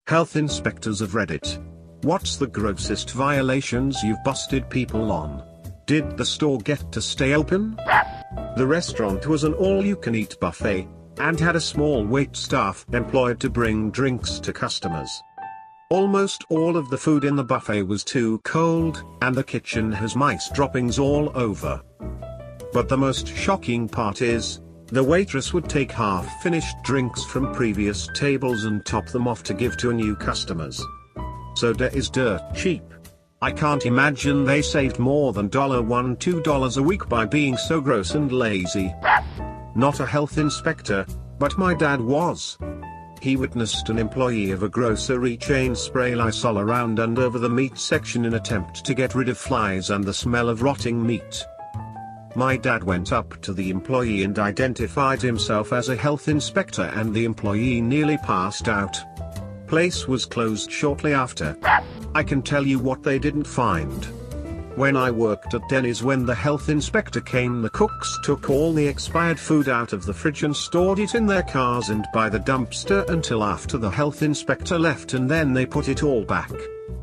Health inspectors of Reddit. What's the grossest violations you've busted people on? Did the store get to stay open? The restaurant was an all-you-can-eat buffet, and had a small wait staff employed to bring drinks to customers. Almost all of the food in the buffet was too cold, and the kitchen has mice droppings all over. But the most shocking part is, the waitress would take half-finished drinks from previous tables and top them off to give to new customers. Soda is dirt cheap. I can't imagine they saved more than $1-2 a week by being so gross and lazy. Not a health inspector, but my dad was. He witnessed an employee of a grocery chain spray Lysol around and over the meat section in attempt to get rid of flies and the smell of rotting meat. My dad went up to the employee and identified himself as a health inspector, and the employee nearly passed out. Place was closed shortly after. I can tell you what they didn't find. When I worked at Denny's, when the health inspector came, the cooks took all the expired food out of the fridge and stored it in their cars and by the dumpster until after the health inspector left, and then they put it all back.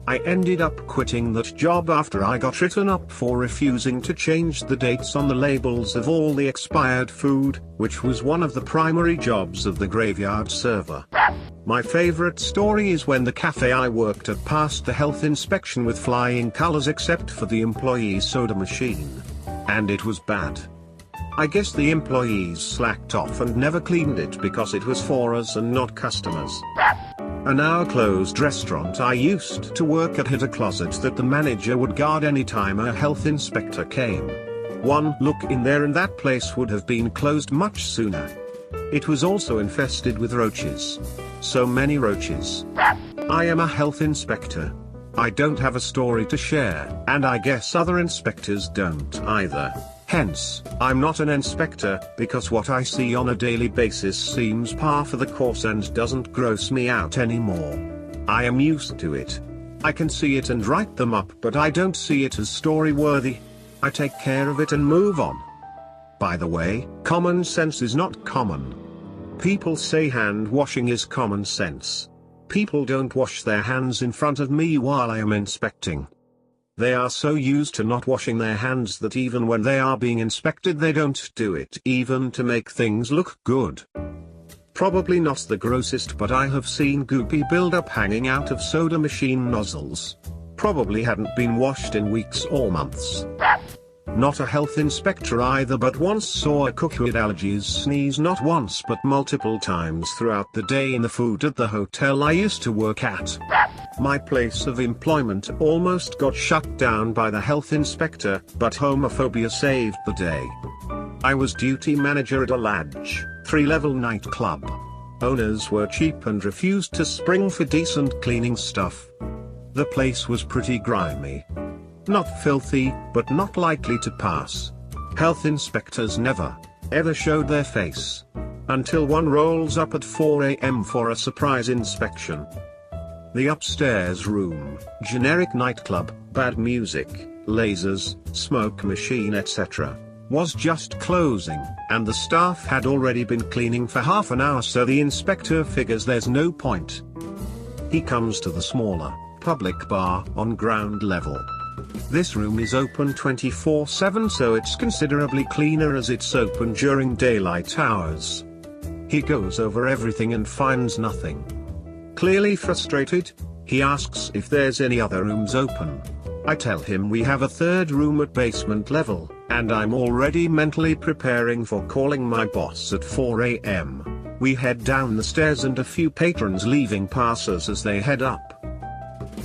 I ended up quitting that job after I got written up for refusing to change the dates on the labels of all the expired food, which was one of the primary jobs of the graveyard server. My favorite story is when the cafe I worked at passed the health inspection with flying colors except for the employee's soda machine. And it was bad. I guess the employees slacked off and never cleaned it because it was for us and not customers. A now closed restaurant I used to work at had a closet that the manager would guard anytime a health inspector came. One look in there and that place would have been closed much sooner. It was also infested with roaches. So many roaches. I am a health inspector. I don't have a story to share, and I guess other inspectors don't either. Hence, I'm not an inspector, because what I see on a daily basis seems par for the course and doesn't gross me out anymore. I am used to it. I can see it and write them up, but I don't see it as story-worthy. I take care of it and move on. By the way, common sense is not common. People say hand washing is common sense. People don't wash their hands in front of me while I am inspecting. They are so used to not washing their hands that even when they are being inspected they don't do it, even to make things look good. Probably not the grossest, but I have seen goopy buildup hanging out of soda machine nozzles. Probably hadn't been washed in weeks or months. Not a health inspector either, but once saw a cook with allergies sneeze not once but multiple times throughout the day in the food at the hotel I used to work at. My place of employment almost got shut down by the health inspector, but homophobia saved the day. I was duty manager at a large, 3-level nightclub. Owners were cheap and refused to spring for decent cleaning stuff. The place was pretty grimy. Not filthy, but not likely to pass. Health inspectors never, ever showed their face. Until one rolls up at 4 a.m. for a surprise inspection. The upstairs room, generic nightclub, bad music, lasers, smoke machine etc., was just closing, and the staff had already been cleaning for half an hour, so the inspector figures there's no point. He comes to the smaller, public bar on ground level. This room is open 24/7, so it's considerably cleaner as it's open during daylight hours. He goes over everything and finds nothing. Clearly frustrated, he asks if there's any other rooms open. I tell him we have a third room at basement level, and I'm already mentally preparing for calling my boss at 4 a.m. We head down the stairs and a few patrons leaving pass us as they head up.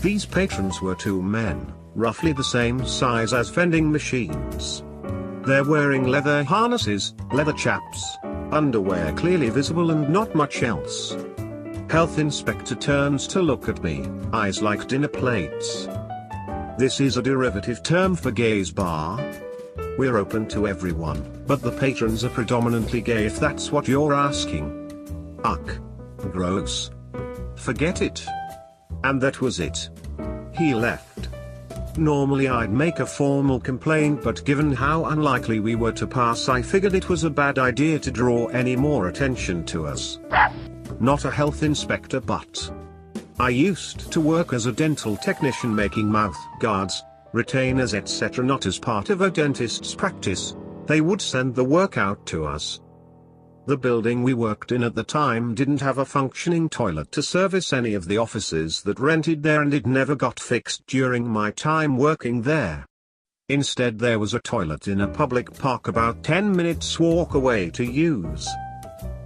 These patrons were two men, roughly the same size as vending machines. They're wearing leather harnesses, leather chaps, underwear clearly visible and not much else. Health inspector turns to look at me, eyes like dinner plates. This is a derivative term for gays bar. We're open to everyone, but the patrons are predominantly gay if that's what you're asking. Ugh. Gross. Forget it. And that was it. He left. Normally I'd make a formal complaint, but given how unlikely we were to pass, I figured it was a bad idea to draw any more attention to us. Not a health inspector, but I used to work as a dental technician making mouth guards, retainers etc. not as part of a dentist's practice. They would send the work out to us. The building we worked in at the time didn't have a functioning toilet to service any of the offices that rented there, and it never got fixed during my time working there. Instead, there was a toilet in a public park about 10 minutes walk away to use.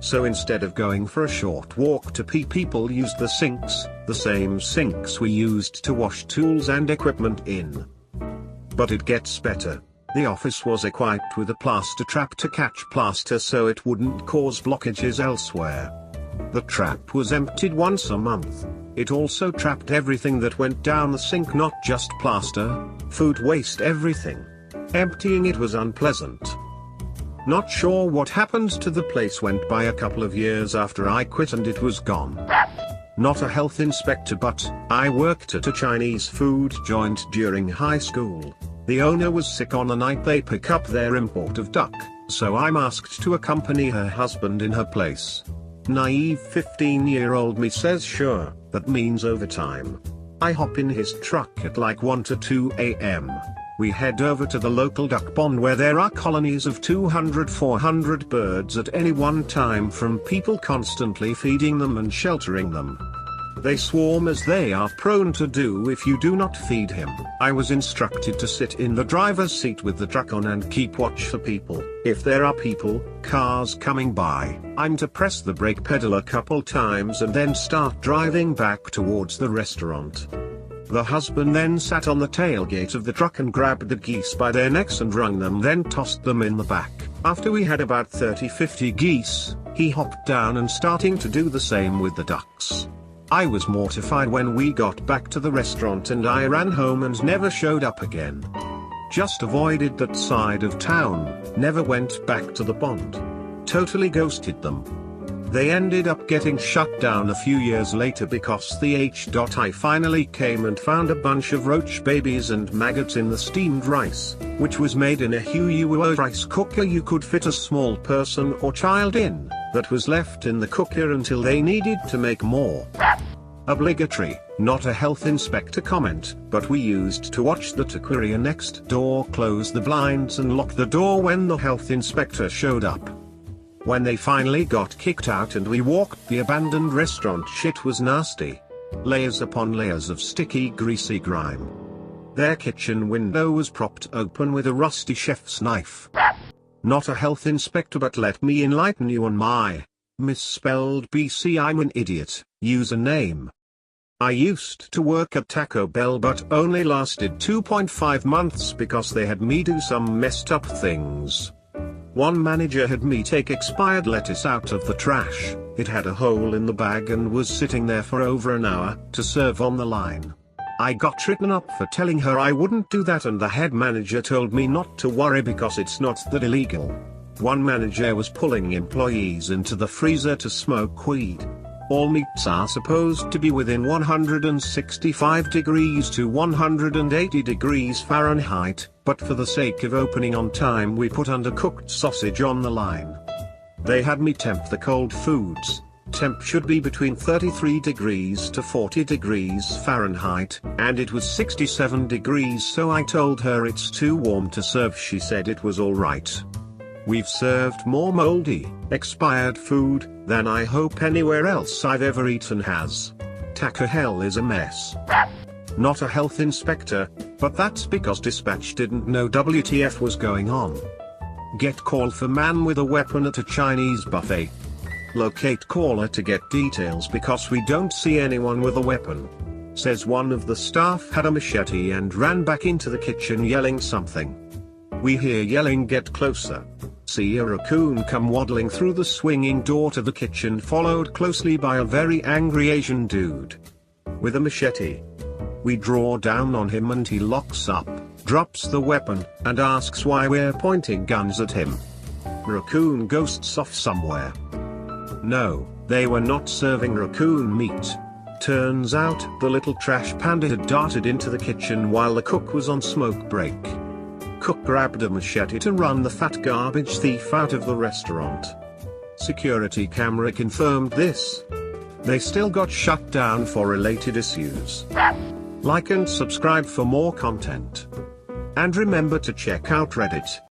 So instead of going for a short walk to pee, people used the sinks, the same sinks we used to wash tools and equipment in. But it gets better. The office was equipped with a plaster trap to catch plaster so it wouldn't cause blockages elsewhere. The trap was emptied once a month. It also trapped everything that went down the sink, not just plaster, food waste, everything. Emptying it was unpleasant. Not sure what happened to the place. Went by a couple of years after I quit and it was gone. Not a health inspector, but I worked at a Chinese food joint during high school. The owner was sick on the night they pick up their import of duck, so I'm asked to accompany her husband in her place. Naive 15-year-old me says sure, that means overtime. I hop in his truck at like 1 to 2 a.m. We head over to the local duck pond where there are colonies of 200-400 birds at any one time from people constantly feeding them and sheltering them. They swarm as they are prone to do if you do not feed him. I was instructed to sit in the driver's seat with the truck on and keep watch for people. If there are people, cars coming by, I'm to press the brake pedal a couple times and then start driving back towards the restaurant. The husband then sat on the tailgate of the truck and grabbed the geese by their necks and wrung them, then tossed them in the back. After we had about 30-50 geese, he hopped down and starting to do the same with the ducks. I was mortified when we got back to the restaurant and I ran home and never showed up again. Just avoided that side of town, never went back to the pond. Totally ghosted them. They ended up getting shut down a few years later because the H.I finally came and found a bunch of roach babies and maggots in the steamed rice, which was made in a huge rice cooker you could fit a small person or child in, that was left in the cooker until they needed to make more. Obligatory, not a health inspector comment, but we used to watch the taqueria next door close the blinds and lock the door when the health inspector showed up. When they finally got kicked out and we walked the abandoned restaurant, shit was nasty. Layers upon layers of sticky, greasy grime. Their kitchen window was propped open with a rusty chef's knife. Not a health inspector, but let me enlighten you on my misspelled BC I'm an idiot username. I used to work at Taco Bell but only lasted 2.5 months because they had me do some messed up things. One manager had me take expired lettuce out of the trash. It had a hole in the bag and was sitting there for over an hour to serve on the line. I got written up for telling her I wouldn't do that, and the head manager told me not to worry because it's not that illegal. One manager was pulling employees into the freezer to smoke weed. All meats are supposed to be within 165 degrees to 180 degrees Fahrenheit, but for the sake of opening on time we put undercooked sausage on the line. They had me temp the cold foods. Temp should be between 33 degrees to 40 degrees Fahrenheit, and it was 67 degrees, so I told her it's too warm to serve. She said it was alright. We've served more moldy, expired food than I hope anywhere else I've ever eaten has. Taco Hell is a mess. Not a health inspector, but that's because dispatch didn't know WTF was going on. Get call for man with a weapon at a Chinese buffet. Locate caller to get details because we don't see anyone with a weapon. Says one of the staff had a machete and ran back into the kitchen yelling something. We hear yelling, get closer. See a raccoon come waddling through the swinging door to the kitchen, followed closely by a very angry Asian dude with a machete. We draw down on him and he locks up, drops the weapon, and asks why we're pointing guns at him. Raccoon ghosts off somewhere. No, they were not serving raccoon meat. Turns out the little trash panda had darted into the kitchen while the cook was on smoke break. Cook grabbed a machete to run the fat garbage thief out of the restaurant. Security camera confirmed this. They still got shut down for related issues. Like and subscribe for more content. And remember to check out Reddit.